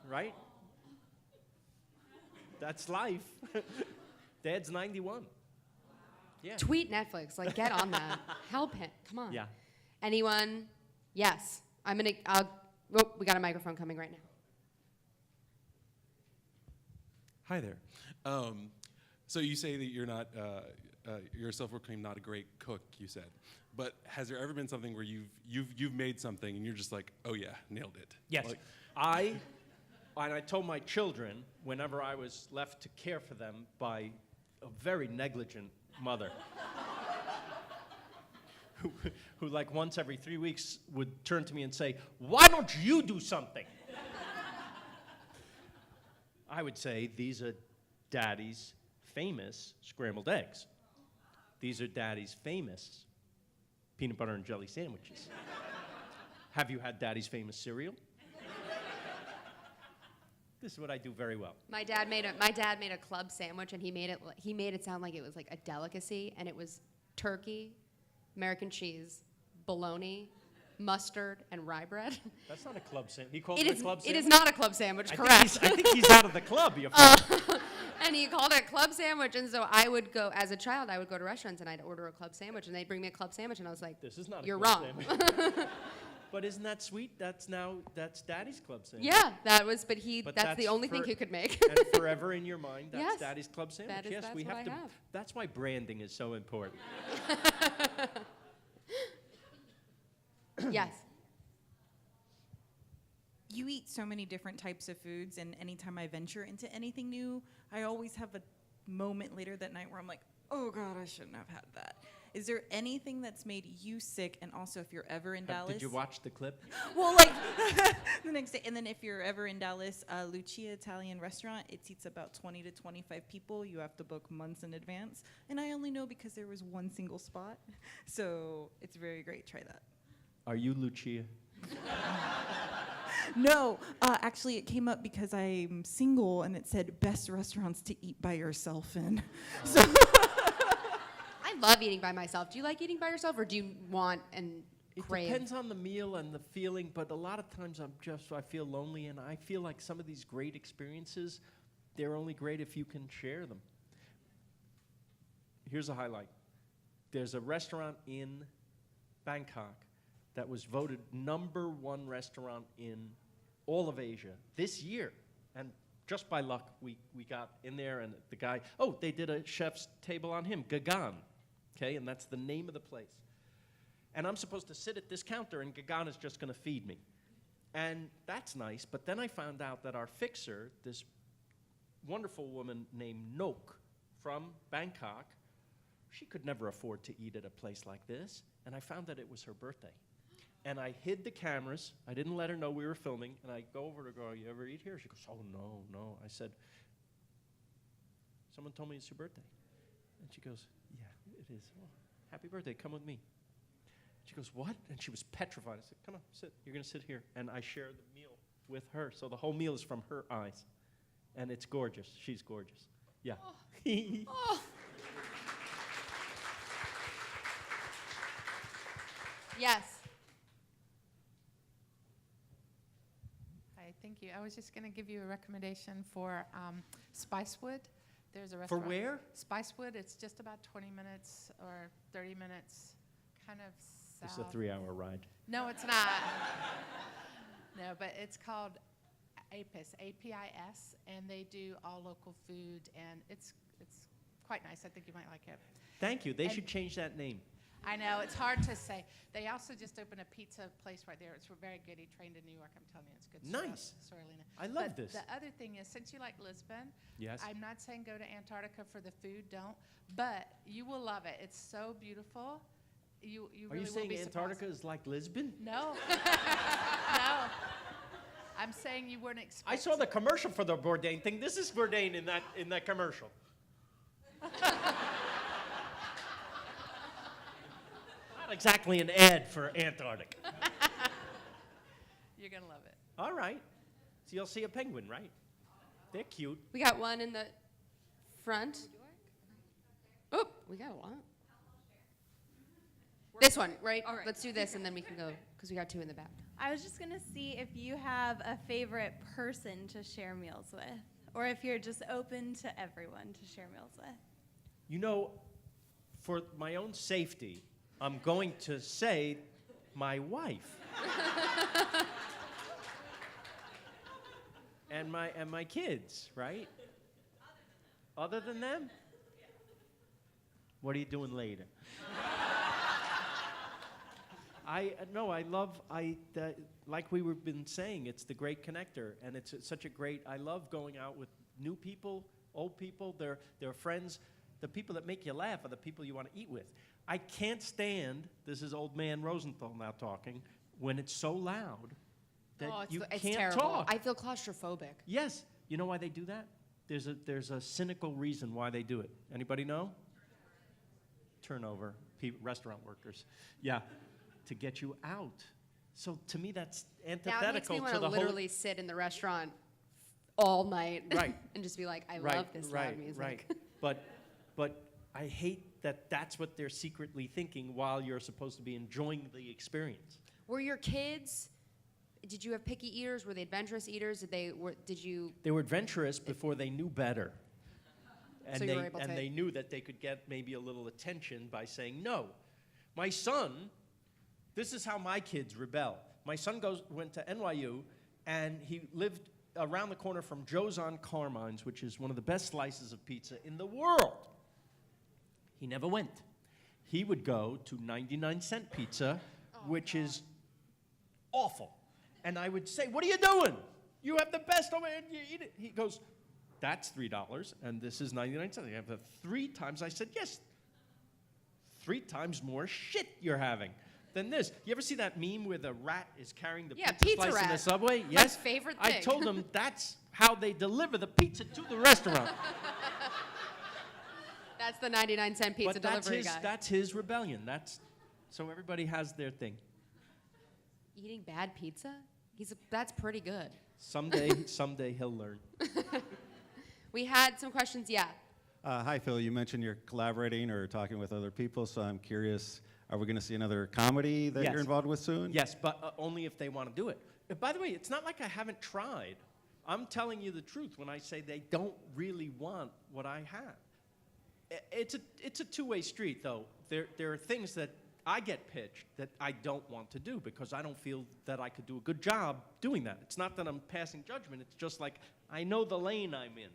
Right? That's life. Dad's 91. Yeah.
Tweet Netflix. Like, get on that. Help him. Come on.
Yeah.
Anyone? Yes. we got a microphone coming right now.
Hi there. So you say that you're not, you're a self-proclaimed not a great cook, you said. But has there ever been something where you've made something and you're just like, oh yeah, nailed it?
Yes.
Like,
I told my children whenever I was left to care for them by a very negligent mother who like once every 3 weeks would turn to me and say, "Why don't you do something?" I would say, "These are Daddy's famous scrambled eggs. These are Daddy's famous peanut butter and jelly sandwiches. Have you had Daddy's famous cereal? This is what I do very well."
My dad made a club sandwich, and he made it sound like it was like a delicacy, and it was turkey, American cheese, bologna, mustard, and rye bread.
That's not a club sandwich. He called it a club sandwich?
It is not a club sandwich, correct.
I think he's out of the club. You're fine.
And he called it a club sandwich, and so I would go, as a child, I would go to restaurants, and I'd order a club sandwich, and they'd bring me a club sandwich, and I was like,
This is not a
"You're
club
wrong."
sandwich. But isn't that sweet? That's Daddy's club sandwich.
Yeah, that's
But
the only thing he could make.
And forever in your mind, that's
Yes.
Daddy's club sandwich.
That's
we
what
have
I
to.
have.
That's why branding is so important.
Yes.
You eat so many different types of foods, and anytime I venture into anything new, I always have a moment later that night where I'm like, oh God, I shouldn't have had that. Is there anything that's made you sick? And also, if you're ever in Dallas.
Did you watch the clip?
Well, like the next day. And then if you're ever in Dallas, Lucia Italian restaurant, it seats about 20 to 25 people. You have to book months in advance. And I only know because there was one single spot. So it's very great. Try that.
Are you Lucia?
No, actually, it came up because I'm single, and it said best restaurants to eat by yourself in. So
I love eating by myself. Do you like eating by yourself, or do you want and
It
crave?
depends on the meal and the feeling, but a lot of times I feel lonely, and I feel like some of these great experiences, they're only great if you can share them. Here's a highlight. There's a restaurant in Bangkok that was voted #1 restaurant in all of Asia this year. And just by luck, we got in there, and the guy, they did a chef's table on him, Gagan, okay? And that's the name of the place. And I'm supposed to sit at this counter, and Gagan is just going to feed me. And that's nice, but then I found out that our fixer, this wonderful woman named Nok from Bangkok, she could never afford to eat at a place like this, and I found that it was her birthday. And I hid the cameras. I didn't let her know we were filming, and I go over to her, you ever eat here? She goes, oh, no. I said, someone told me it's your birthday. And she goes, yeah, it is. Oh, happy birthday, come with me. She goes, what? And she was petrified. I said, come on, sit. You're going to sit here. And I share the meal with her. So the whole meal is from her eyes. And it's gorgeous. She's gorgeous. Yeah.
Oh. Yes.
Hi, thank you. I was just going to give you a recommendation for Spicewood. There's a
For
restaurant.
where?
Spicewood. It's just about 20 minutes or 30 minutes, kind of
It's
south.
a 3-hour ride.
No, it's not. No, but it's called APIS, A-P-I-S, and they do all local food, and it's quite nice. I think you might like it.
Thank you. They
And-
should change that name.
I know, it's hard to say. They also just opened a pizza place right there. It's very good. He trained in New York, I'm telling you. It's good.
Nice.
Sorolina.
I love
But
this.
the other thing is, since you like Lisbon,
Yes.
I'm not saying go to Antarctica for the food, don't, but you will love it. It's so beautiful. You
Are
really
you saying
will be
Antarctica
surprised.
is like Lisbon?
No. No. I'm saying you weren't expecting.
I saw the commercial for the Bourdain thing. This is Bourdain in that commercial. Not exactly an ad for Antarctica.
You're going to love it.
All right. So you'll see a penguin, right? They're cute.
We got one in the front. Oh, we got one. This one, right?
All right.
Let's do this, and then we can go, because we got two in the back.
I was just going to see if you have a favorite person to share meals with, or if you're just open to everyone to share meals with.
You know, for my own safety, I'm going to say my wife. and my kids, right? Other than them? What are you doing later? Like we were been saying, it's the great connector, and it's such a great. I love going out with new people, old people. They're friends. The people that make you laugh are the people you want to eat with. I can't stand. This is old man Rosenthal now talking. When it's so loud that you
it's
can't
terrible.
talk.
I feel claustrophobic.
Yes. You know why they do that? There's a cynical reason why they do it. Anybody know? Turnover. Restaurant workers. Yeah. To get you out. So to me, that's
Now it makes
antithetical
me want
to
to
the
literally sit in the restaurant all night
Right.
and just be like, I
right,
love this
right,
loud music.
Right. But I hate that that's what they're secretly thinking while you're supposed to be enjoying the experience.
Were your kids, did you have picky eaters? Were they adventurous eaters? Did you?
They were adventurous before they knew better. And
So you were able to-
they knew that they could get maybe a little attention by saying no. My son, this is how my kids rebel. My son went to NYU, and he lived around the corner from Joe's on Carmine's, which is one of the best slices of pizza in the world. He never went. He would go to 99-cent pizza, which is awful. And I would say, what are you doing? You have the best over here, and you eat it. He goes, that's $3, and this is 99 cents. You have it 3 times. I said, yes, 3 times more shit you're having than this. You ever see that meme where the rat is carrying the
Yeah,
pizza
pizza
slice in the
rat.
subway?
My
Yes.
favorite
I
thing.
told him that's how they deliver the pizza to the restaurant.
That's the 99-cent pizza
But that's
delivery guy.
that's his rebellion. So everybody has their thing.
Eating bad pizza? That's pretty good.
Someday he'll learn.
We had some questions, yeah.
Hi, Phil. You mentioned you're collaborating or talking with other people, so I'm curious, are we going to see another comedy that
Yes.
you're involved with soon?
Yes, but only if they want to do it. By the way, it's not like I haven't tried. I'm telling you the truth when I say they don't really want what I have. It's a two-way street, though. There are things that I get pitched that I don't want to do because I don't feel that I could do a good job doing that. It's not that I'm passing judgment. It's just like I know the lane I'm in,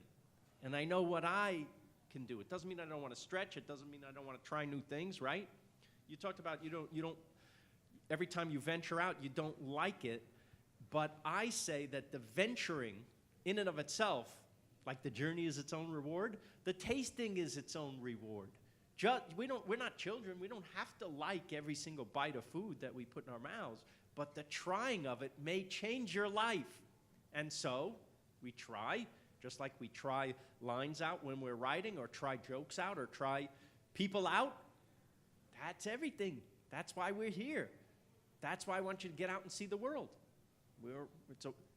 and I know what I can do. It doesn't mean I don't want to stretch. It doesn't mean I don't want to try new things, right? You talked about you don't every time you venture out, you don't like it, But I say that the venturing in and of itself, like the journey is its own reward, the tasting is its own reward. We're not children. We don't have to like every single bite of food that we put in our mouths, but the trying of it may change your life. And so we try, just like we try lines out when we're writing, or try jokes out, or try people out. That's everything. That's why we're here. That's why I want you to get out and see the world.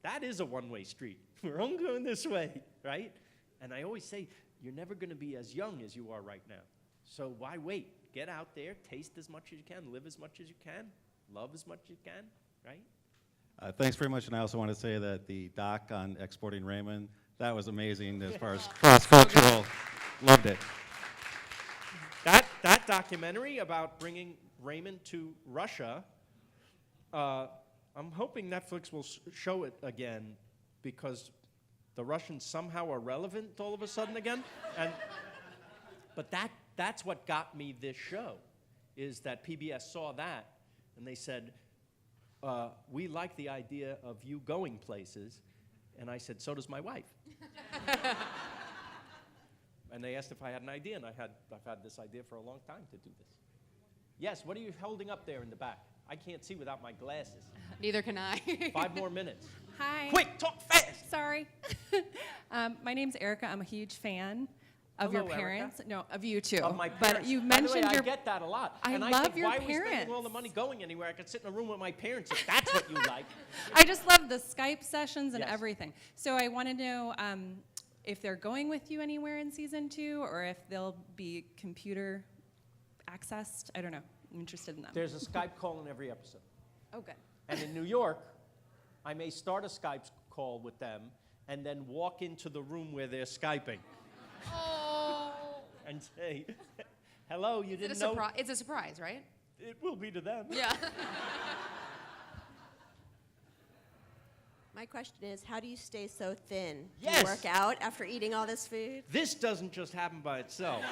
That is a one-way street. We're all going this way, right? And I always say, you're never going to be as young as you are right now. So why wait? Get out there, taste as much as you can, live as much as you can, love as much as you can, right?
Thanks very much, and I also want to say that the doc on exporting Raymond, that was amazing as far as cross-cultural. Loved it.
That documentary about bringing Raymond to Russia, I'm hoping Netflix will show it again, because the Russians somehow are relevant all of a sudden again. But that's what got me this show, is that PBS saw that, and they said, we like the idea of you going places. And I said, so does my wife. And they asked if I had an idea, and I've had this idea for a long time to do this. Yes, what are you holding up there in the back? I can't see without my glasses.
Neither can I.
5 more minutes.
Hi.
Quick, talk fast.
Sorry. My name's Erica. I'm a huge fan of
Hello,
your
Erica.
parents. No, of you too.
Of my parents.
But you
By the
mentioned
way,
your.
I get that a lot.
I
and I
love
think,
your
why are we spending
parents.
all the money going anywhere? I could sit in a room with my parents if that's what you like.
I just love the Skype sessions and
Yes.
everything. So I want to know if they're going with you anywhere in season 2, or if they'll be computer accessed. I don't know. I'm interested in them.
There's a Skype call in every episode.
Oh, good.
And in New York, I may start a Skype call with them and then walk into the room where they're Skyping.
Oh.
And say, hello, you didn't know?
It's a surprise, right?
It will be to them.
Yeah.
My question is, how do you stay so thin? Do
Yes.
you work out after eating all this food?
This doesn't just happen by itself.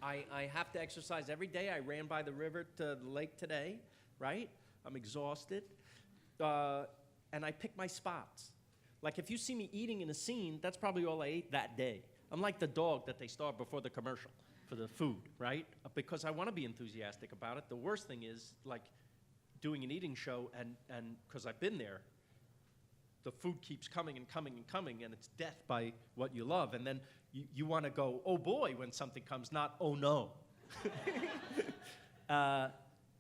I have to exercise every day. I ran by the river to the lake today, right? I'm exhausted. And I pick my spots. Like if you see me eating in a scene, that's probably all I ate that day. I'm like the dog that they starve before the commercial for the food, right? Because I want to be enthusiastic about it. The worst thing is like doing an eating show and because I've been there, the food keeps coming and coming and coming, and it's death by what you love. And then you want to go, oh boy, when something comes, not oh no.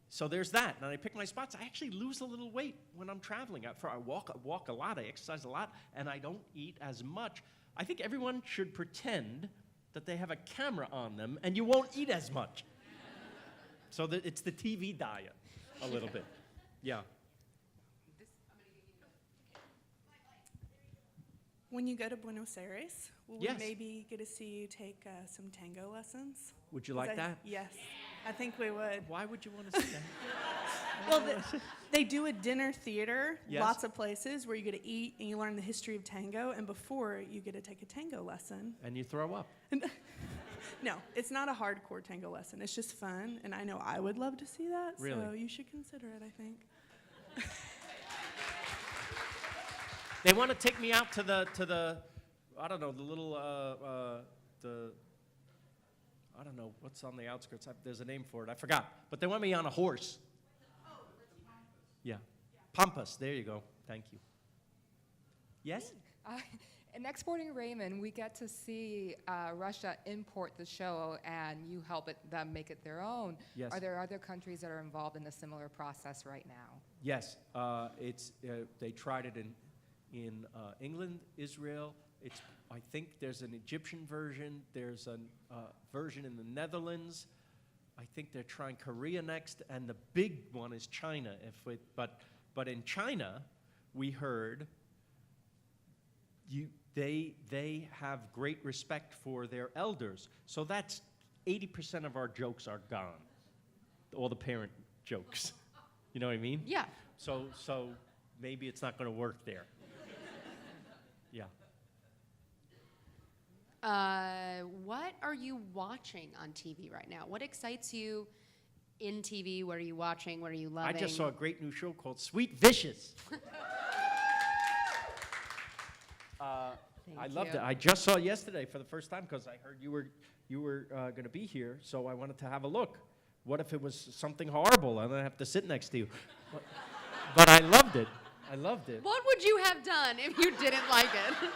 So there's that. And I pick my spots. I actually lose a little weight when I'm traveling. I walk a lot, I exercise a lot, and I don't eat as much. I think everyone should pretend that they have a camera on them, and you won't eat as much. So that it's the TV diet a little bit. Yeah.
When you go to Buenos Aires, will
Yes.
we maybe get to see you take some tango lessons?
Would you like that?
Yes, I think we would.
Why would you want to see that?
Well, they do a dinner theater,
Yes.
lots of places where you get to eat and you learn the history of tango, and before you get to take a tango lesson.
And you throw up.
No, it's not a hardcore tango lesson. It's just fun, and I know I would love to see that, so
Really?
you should consider it, I think.
They want to take me out to the I don't know, the little I don't know what's on the outskirts. There's a name for it. I forgot. But they want me on a horse. Yeah. Pampas. There you go. Thank you. Yes?
In Exporting Raymond, we get to see Russia import the show, and you help them make it their own.
Yes.
Are there other countries that are involved in a similar process right now?
Yes. They tried it in England, Israel. I think there's an Egyptian version. There's a version in the Netherlands. I think they're trying Korea next, and the big one is China. But in China, we heard they have great respect for their elders. So that's 80% of our jokes are gone. All the parent jokes. You know what I mean?
Yeah.
So maybe it's not going to work there. Yeah.
What are you watching on TV right now? What excites you in TV? What are you watching? What are you
I
loving?
just saw a great new show called Sweet Vicious. I loved
you.
it. I just saw it yesterday for the first time because I heard you were going to be here, so I wanted to have a look. What if it was something horrible and I have to sit next to you? But I loved it. I loved it.
What would you have done if you didn't like it?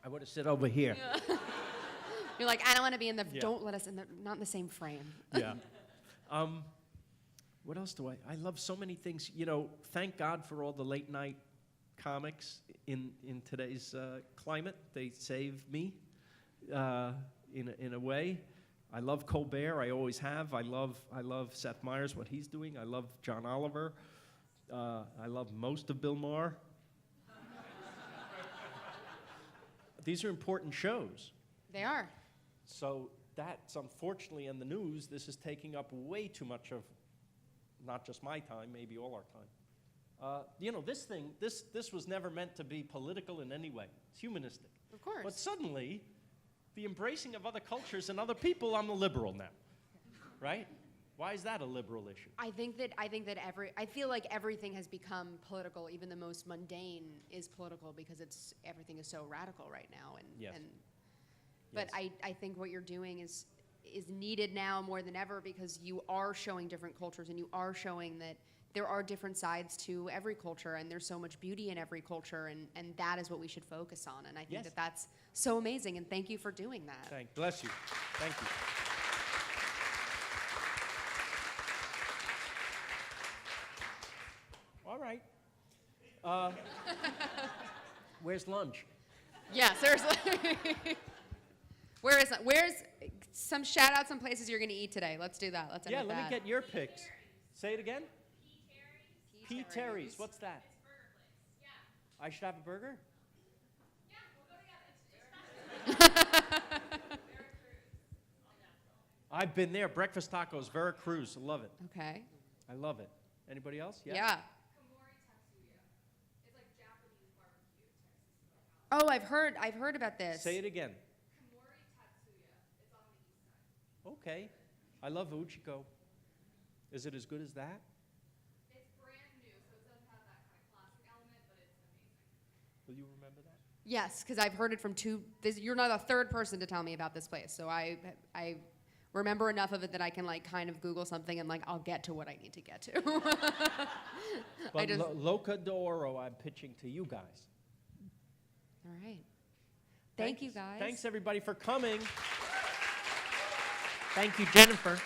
I would have sit over here.
You're like, I don't want to be in the.
Yeah.
Don't let us in the. Not in the same frame.
Yeah. What else do I love so many things. You know, thank God for all the late night comics in today's climate. They save me in a way. I love Colbert. I always have. I love Seth Meyers, what he's doing. I love John Oliver. I love most of Bill Maher. These are important shows.
They are.
So that's unfortunately in the news. This is taking up way too much of not just my time, maybe all our time. You know, this was never meant to be political in any way. It's humanistic.
Of course.
But suddenly, the embracing of other cultures and other people, I'm a liberal now, right? Why is that a liberal issue?
I feel like everything has become political. Even the most mundane is political because everything is so radical right now.
Yes.
But
Yes.
I think what you're doing is needed now more than ever because you are showing different cultures and you are showing that there are different sides to every culture and there's so much beauty in every culture and that is what we should focus on. And I think
Yes.
that's so amazing and thank you for doing that.
Bless you. Thank you. All right. Where's lunch?
Yeah, seriously. Where's some shout out some places you're gonna eat today? Let's do that. Let's end
Yeah,
with
let me
that.
get your picks. Say it again. P. Terry's. What's that? I should have a burger? I've been there. Breakfast tacos, Veracruz. I love it.
Okay.
I love it. Anybody else?
Yeah. Oh, I've heard about this.
Say it again. Okay. I love Uchiko. Is it as good as that?
It's brand new, so it doesn't have that kind of classic element, but it's amazing.
Will you remember that?
Yes, because I've heard it from you're not the third person to tell me about this place, so I remember enough of it that I can like kind of Google something and like I'll get to what I need to get to.
But Loca d'Oro, I'm pitching to you guys.
All right. Thank you, guys.
Thanks, everybody, for coming. Thank you, Jennifer.